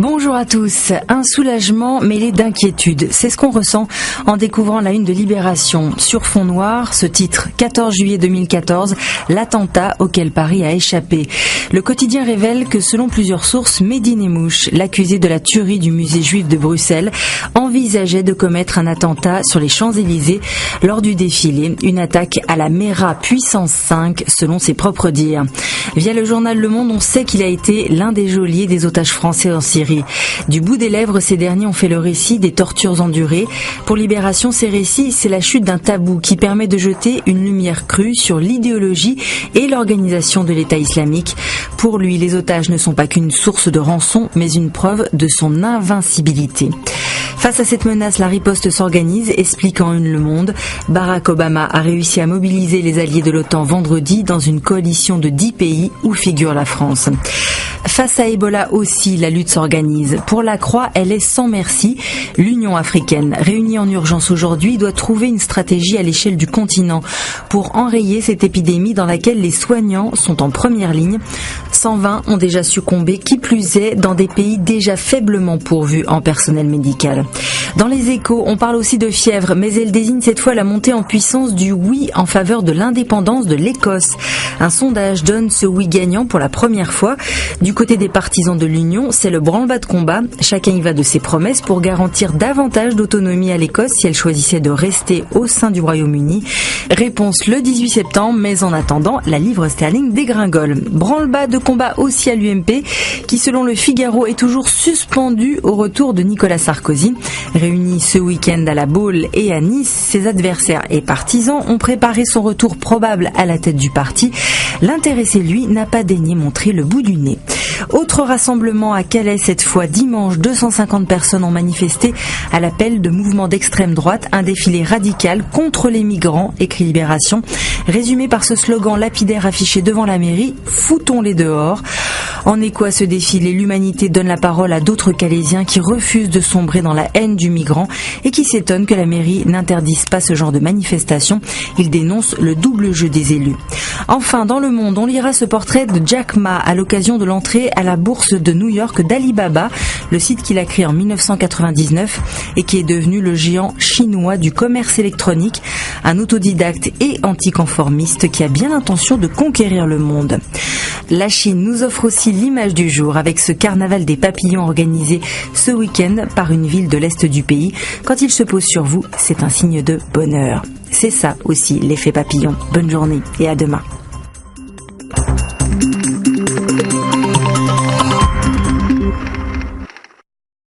Bonjour à tous. Un soulagement mêlé d'inquiétude. C'est ce qu'on ressent en découvrant la une de Libération. Sur fond noir, ce titre, 14 juillet 2014, l'attentat auquel Paris a échappé. Le quotidien révèle que selon plusieurs sources, Mehdi Nemmouche, l'accusé de la tuerie du musée juif de Bruxelles, envisageait de commettre un attentat sur les Champs-Élysées lors du défilé. Une attaque à la Mera puissance 5, selon ses propres dires. Via le journal Le Monde, on sait qu'il a été l'un des geôliers des otages français en Syrie. Du bout des lèvres, ces derniers ont fait le récit des tortures endurées. Pour Libération, ces récits, c'est la chute d'un tabou qui permet de jeter une lumière crue sur l'idéologie et l'organisation de l'État islamique. Pour lui, les otages ne sont pas qu'une source de rançon, mais une preuve de son invincibilité. Face à cette menace, la riposte s'organise, explique en une Le Monde. Barack Obama a réussi à mobiliser les alliés de l'OTAN vendredi dans une coalition de 10 pays où figure la France. Face à Ebola aussi, la lutte s'organise. Pour la Croix, elle est sans merci. L'Union africaine, réunie en urgence aujourd'hui, doit trouver une stratégie à l'échelle du continent pour enrayer cette épidémie dans laquelle les soignants sont en première ligne. 120 ont déjà succombé, qui plus est, dans des pays déjà faiblement pourvus en personnel médical. Dans les Échos, on parle aussi de fièvre, mais elle désigne cette fois la montée en puissance du oui en faveur de l'indépendance de l'Écosse. Un sondage donne ce oui gagnant pour la première fois. Du côté des partisans de l'Union, c'est le branle-bas de combat. Chacun y va de ses promesses pour garantir davantage d'autonomie à l'Écosse si elle choisissait de rester au sein du Royaume-Uni. Réponse le 18 septembre, mais en attendant, la livre sterling dégringole. Branle-bas de combat aussi à l'UMP, qui selon le Figaro est toujours suspendu au retour de Nicolas Sarkozy. Réunis ce week-end à La Baule et à Nice, ses adversaires et partisans ont préparé son retour probable à la tête du parti. L'intéressé, lui, n'a pas daigné montrer le bout du nez. Autre rassemblement à Calais, cette fois dimanche, 250 personnes ont manifesté à l'appel de mouvements d'extrême droite, un défilé radical contre les migrants, écrit Libération. Résumé par ce slogan lapidaire affiché devant la mairie, foutons-les dehors. En écho à ce défilé, l'Humanité donne la parole à d'autres Calaisiens qui refusent de sombrer dans la haine du migrant et qui s'étonnent que la mairie n'interdise pas ce genre de manifestation. Ils dénoncent le double jeu des élus. Enfin, dans Le Monde, on lira ce portrait de Jack Ma à l'occasion de l'entrée à la bourse de New York d'Alibaba, le site qu'il a créé en 1999 et qui est devenu le géant chinois du commerce électronique, un autodidacte et anticonformiste qui a bien l'intention de conquérir le monde. La Chine nous offre aussi l'image du jour avec ce carnaval des papillons organisé ce week-end par une ville de l'est du pays. Quand il se pose sur vous, c'est un signe de bonheur. C'est ça aussi l'effet papillon. Bonne journée et à demain.